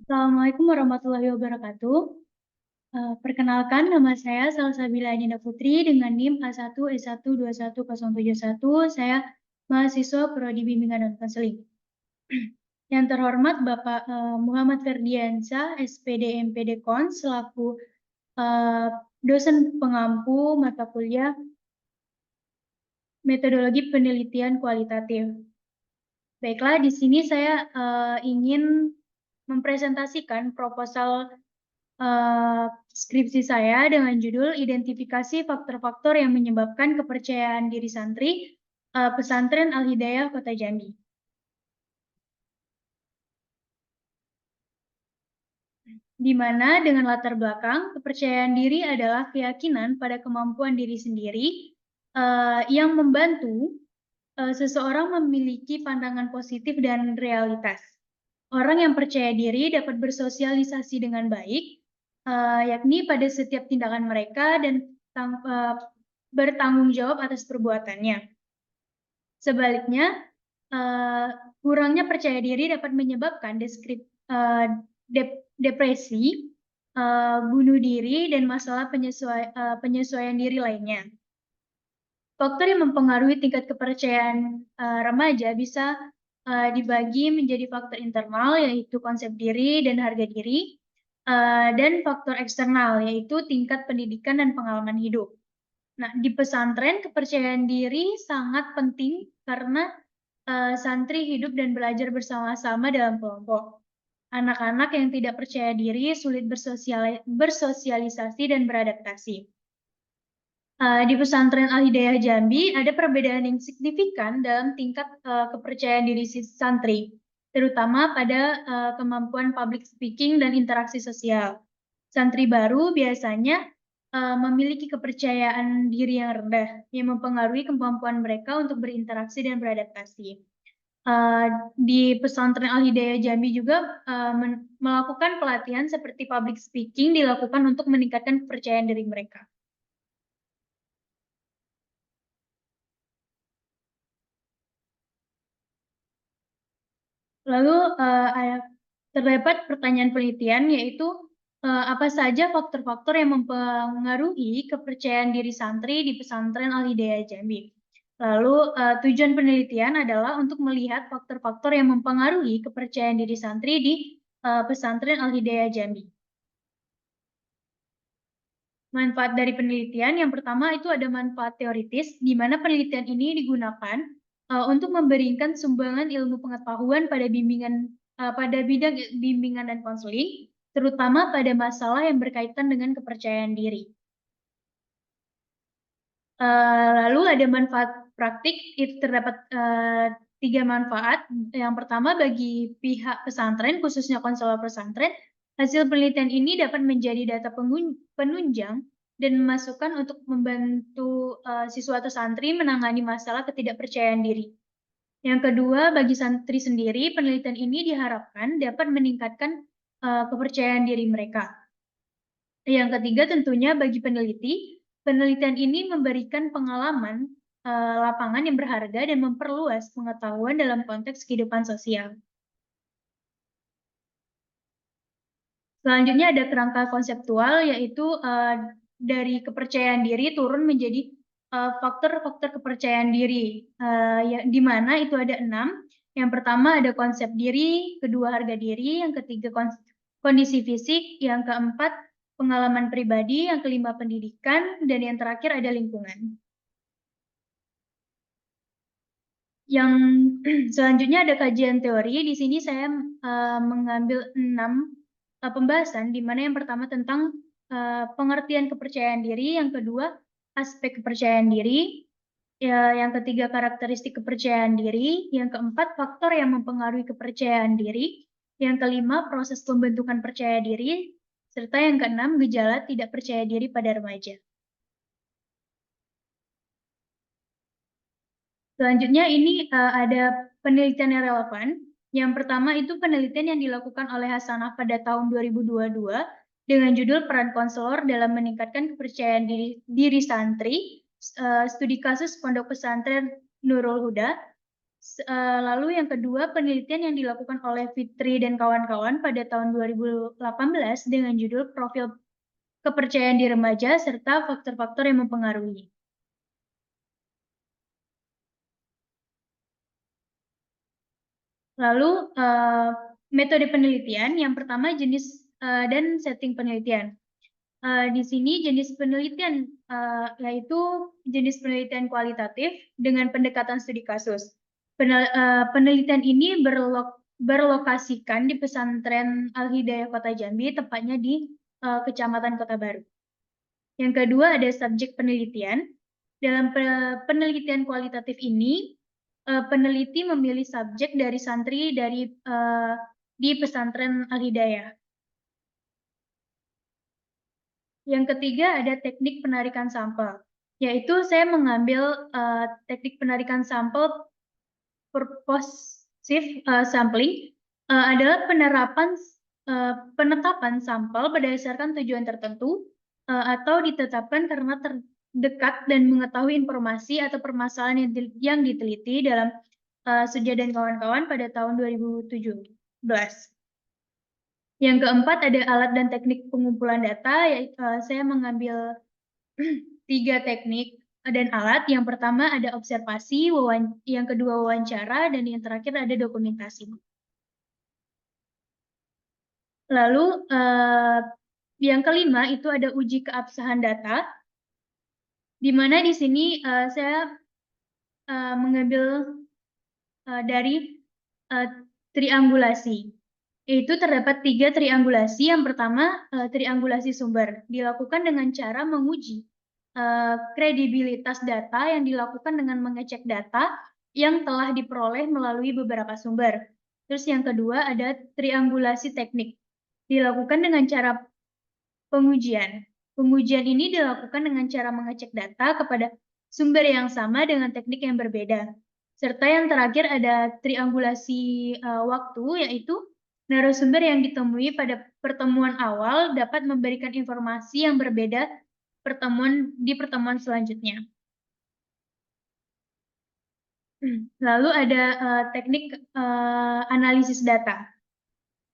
Assalamualaikum warahmatullahi wabarakatuh. Perkenalkan, nama saya Salsabila Ananda Putri dengan NIM A1S1210771. Saya mahasiswa Prodi Bimbingan dan Konseling. Yang terhormat Bapak Muhammad Ferdiansyah, SPD MPD Kon, selaku dosen pengampu mata kuliah Metodologi Penelitian Kualitatif. Baiklah, di sini saya ingin mempresentasikan proposal skripsi saya dengan judul Identifikasi Faktor-Faktor yang Menyebabkan Kepercayaan Diri Santri, Pesantren Al-Hidayah Kota Jambi. Di mana dengan latar belakang, kepercayaan diri adalah keyakinan pada kemampuan diri sendiri yang membantu seseorang memiliki pandangan positif dan realitas. Orang yang percaya diri dapat bersosialisasi dengan baik, yakni pada setiap tindakan mereka dan bertanggung jawab atas perbuatannya. Sebaliknya, kurangnya percaya diri dapat menyebabkan depresi, bunuh diri, dan masalah penyesuaian diri lainnya. Faktor yang mempengaruhi tingkat kepercayaan remaja bisa dibagi menjadi faktor internal, yaitu konsep diri dan harga diri, dan faktor eksternal, yaitu tingkat pendidikan dan pengalaman hidup. Nah, di pesantren, kepercayaan diri sangat penting karena santri hidup dan belajar bersama-sama dalam kelompok. Anak-anak yang tidak percaya diri sulit bersosialisasi dan beradaptasi. Di pesantren Al-Hidayah Jambi ada perbedaan yang signifikan dalam tingkat kepercayaan diri santri, terutama pada kemampuan public speaking dan interaksi sosial. Santri baru biasanya memiliki kepercayaan diri yang rendah, yang mempengaruhi kemampuan mereka untuk berinteraksi dan beradaptasi. Di pesantren Al-Hidayah Jambi juga melakukan pelatihan seperti public speaking dilakukan untuk meningkatkan kepercayaan diri mereka. Lalu terdapat pertanyaan penelitian, yaitu apa saja faktor-faktor yang mempengaruhi kepercayaan diri santri di pesantren Al-Hidayah Jambi. Lalu tujuan penelitian adalah untuk melihat faktor-faktor yang mempengaruhi kepercayaan diri santri di pesantren Al-Hidayah Jambi. Manfaat dari penelitian yang pertama itu ada manfaat teoritis, di mana penelitian ini digunakan untuk memberikan sumbangan ilmu pengetahuan pada bidang bimbingan dan konseling, terutama pada masalah yang berkaitan dengan kepercayaan diri. Lalu ada manfaat praktik, itu terdapat 3 manfaat. Yang pertama bagi pihak pesantren, khususnya konselor pesantren, hasil penelitian ini dapat menjadi data penunjang dan masukan untuk membantu siswa atau santri menangani masalah ketidakpercayaan diri. Yang kedua, bagi santri sendiri, penelitian ini diharapkan dapat meningkatkan kepercayaan diri mereka. Yang ketiga, tentunya bagi peneliti, penelitian ini memberikan pengalaman lapangan yang berharga dan memperluas pengetahuan dalam konteks kehidupan sosial. Selanjutnya ada kerangka konseptual, yaitu dari kepercayaan diri turun menjadi faktor-faktor kepercayaan diri, di mana itu ada 6. Yang pertama ada konsep diri, kedua harga diri, yang ketiga kondisi fisik, yang keempat pengalaman pribadi, yang kelima pendidikan, dan yang terakhir ada lingkungan. Yang selanjutnya ada kajian teori. Di sini saya mengambil 6 pembahasan, di mana yang pertama tentang pengertian kepercayaan diri, yang kedua aspek kepercayaan diri, yang ketiga karakteristik kepercayaan diri, yang keempat faktor yang mempengaruhi kepercayaan diri, yang kelima proses pembentukan percaya diri, serta yang keenam gejala tidak percaya diri pada remaja. Selanjutnya ini ada penelitian yang relevan. Yang pertama itu penelitian yang dilakukan oleh Hasanah pada tahun 2022 dengan judul Peran Konselor dalam Meningkatkan Kepercayaan Diri Santri, studi kasus Pondok Pesantren Nurul Huda. Lalu yang kedua, penelitian yang dilakukan oleh Fitri dan kawan-kawan pada tahun 2018 dengan judul Profil Kepercayaan di Remaja serta Faktor-faktor yang mempengaruhi. Lalu metode penelitian, yang pertama jenis dan setting penelitian. Di sini jenis penelitian yaitu jenis penelitian kualitatif dengan pendekatan studi kasus. Penelitian ini berlokasikan di pesantren Al-Hidayah Kota Jambi, tepatnya di Kecamatan Kota Baru. Yang kedua ada subjek penelitian. Dalam penelitian kualitatif ini, peneliti memilih subjek dari santri di pesantren Al-Hidayah. Yang ketiga ada teknik penarikan sampel, yaitu saya mengambil teknik penarikan sampel purposive sampling adalah penetapan sampel berdasarkan tujuan tertentu atau ditetapkan karena terdekat dan mengetahui informasi atau permasalahan yang diteliti dalam Sudja dan kawan-kawan pada tahun 2017. Yang keempat ada alat dan teknik pengumpulan data, yaitu saya mengambil 3 teknik dan alat. Yang pertama ada observasi, yang kedua wawancara, dan yang terakhir ada dokumentasi. Lalu yang kelima itu ada uji keabsahan data, di mana di sini saya mengambil dari triangulasi. Itu terdapat 3 triangulasi. Yang pertama, triangulasi sumber. Dilakukan dengan cara menguji kredibilitas data yang dilakukan dengan mengecek data yang telah diperoleh melalui beberapa sumber. Terus yang kedua ada triangulasi teknik. Dilakukan dengan cara pengujian. Pengujian ini dilakukan dengan cara mengecek data kepada sumber yang sama dengan teknik yang berbeda. Serta yang terakhir ada triangulasi waktu, yaitu narasumber yang ditemui pada pertemuan awal dapat memberikan informasi yang berbeda di pertemuan selanjutnya. Lalu ada teknik analisis data.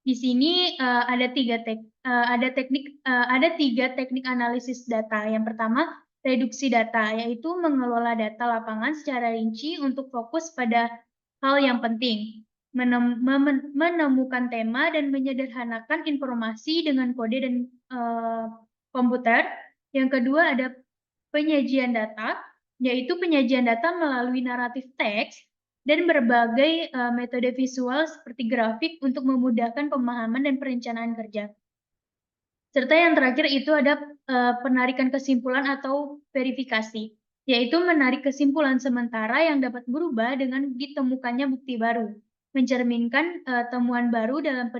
Di sini ada 3 teknik analisis data. Yang pertama, reduksi data, yaitu mengelola data lapangan secara rinci untuk fokus pada hal yang penting, menemukan tema dan menyederhanakan informasi dengan kode dan komputer. Yang kedua ada penyajian data, yaitu penyajian data melalui naratif teks dan berbagai metode visual seperti grafik untuk memudahkan pemahaman dan perencanaan kerja. Serta yang terakhir itu ada penarikan kesimpulan atau verifikasi, yaitu menarik kesimpulan sementara yang dapat berubah dengan ditemukannya bukti baru, mencerminkan temuan baru dalam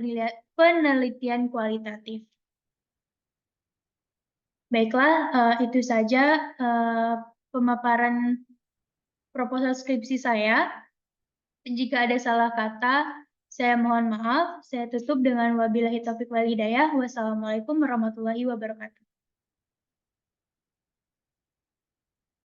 penelitian kualitatif. Baiklah, itu saja pemaparan proposal skripsi saya. Jika ada salah kata, saya mohon maaf. Saya tutup dengan wabillahi taufiq wal hidayah. Wassalamualaikum warahmatullahi wabarakatuh.